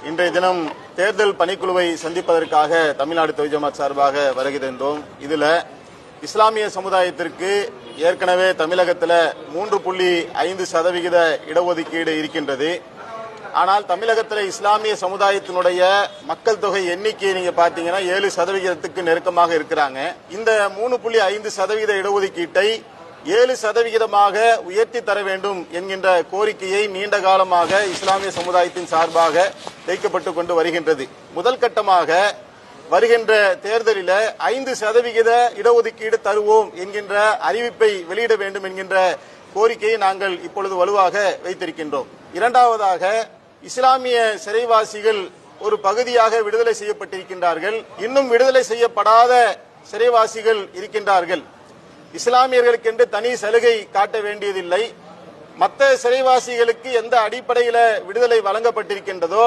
இன்றைய தினம் தேர்தல் பணிக்குழுவை சந்திப்பதற்காக தமிழ்நாடு தௌஹீத் ஜமாத் சார்பாக வருகை தந்தோம். இதில் இஸ்லாமிய சமுதாயத்திற்கு ஏற்கனவே தமிழகத்தில் 3.5% இடஒதுக்கீடு இருக்கின்றது. ஆனால் தமிழகத்தில் இஸ்லாமிய சமுதாயத்தினுடைய மக்கள் தொகை எண்ணிக்கை நீங்க பாத்தீங்கன்னா 7% நெருக்கமாக இருக்கிறாங்க. இந்த 3.5% இடஒதுக்கீட்டை 7% உயர்த்தி தர வேண்டும் என்கின்ற கோரிக்கையை நீண்ட காலமாக இஸ்லாமிய சமுதாயத்தின் சார்பாக வைக்கப்பட்டுக் கொண்டு வருகின்றது. முதல் கட்டமாக வருகின்ற தேர்தலில் 5% இடஒதுக்கீடு தருவோம் என்கின்ற அறிவிப்பை வெளியிட வேண்டும் என்கின்ற கோரிக்கையை நாங்கள் இப்பொழுது வலுவாக வைத்திருக்கின்றோம். இரண்டாவதாக, இஸ்லாமிய சிறைவாசிகள் ஒரு பகுதியாக விடுதலை செய்யப்பட்டிருக்கின்றார்கள். இன்னும் விடுதலை செய்யப்படாத சிறைவாசிகள் இருக்கின்றார்கள். இஸ்லாமியர்களுக்கென்று தனி சலுகை காட்ட வேண்டியதில்லை. மற்ற சிறைவாசிகளுக்கு எந்த அடிப்படையில் விடுதலை வழங்கப்பட்டிருக்கின்றதோ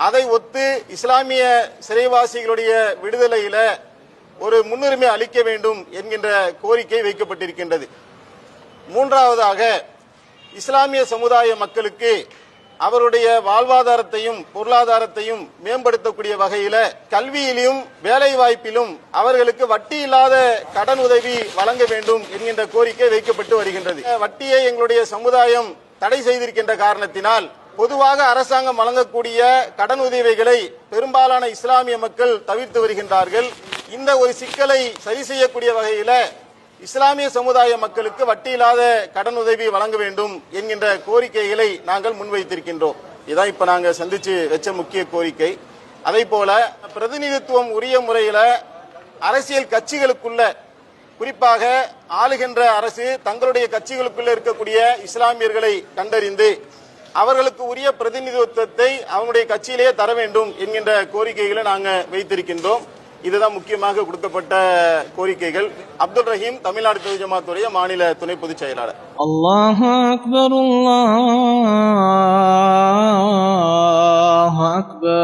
அதை ஒத்து இஸ்லாமிய சிறைவாசிகளுடைய விடுதலையில ஒரு முன்னுரிமை அளிக்க வேண்டும் என்கின்ற கோரிக்கை வைக்கப்பட்டிருக்கின்றது. மூன்றாவதாக, இஸ்லாமிய சமுதாய மக்களுக்கு அவருடைய வாழ்வாதாரத்தையும் பொருளாதாரத்தையும் மேம்படுத்தக்கூடிய வகையில கல்வியிலும் வேலை வாய்ப்பிலும் அவர்களுக்கு வட்டி இல்லாத கடன் உதவி வழங்க வேண்டும் என்கின்ற கோரிக்கை வைக்கப்பட்டு வருகின்றது. வட்டியை எங்களுடைய சமுதாயம் தடை செய்திருக்கின்ற காரணத்தினால் பொதுவாக அரசாங்கம் வழங்கக்கூடிய கடன் உதவிகளை பெரும்பாலான இஸ்லாமிய மக்கள் தவிர்த்து வருகின்றார்கள். இந்த ஒரு சிக்கலை சரி செய்யக்கூடிய வகையில இஸ்லாமிய சமுதாய மக்களுக்கு வட்டி இல்லாத கடன் உதவி வழங்க வேண்டும் என்கின்ற கோரிக்கைகளை நாங்கள் முன்வைத்திருக்கின்றோம். இதான் இப்ப நாங்க சந்திச்சு வச்ச முக்கிய கோரிக்கை. அதே போல பிரதிநிதித்துவம் உரிய முறையில அரசியல் கட்சிகளுக்குள்ள, குறிப்பாக ஆளுகின்ற அரசு தங்களுடைய கட்சிகளுக்குள்ள இருக்கக்கூடிய இஸ்லாமியர்களை கண்டறிந்து அவர்களுக்கு உரிய பிரதிநிதித்துவத்தை அவங்களுடைய கட்சியிலேயே தர வேண்டும் என்கின்ற கோரிக்கைகளை நாங்கள் வைத்திருக்கின்றோம். இதுதான் முக்கியமாக கொடுக்கப்பட்ட கோரிக்கைகள். அப்துல் ரஹீம், தமிழ்நாடு தௌஹீத் ஜமாத்துடைய மாநில துணை பொதுச் செயலாளர். அல்லாஹு அக்பர், அல்லாஹு அக்பர்.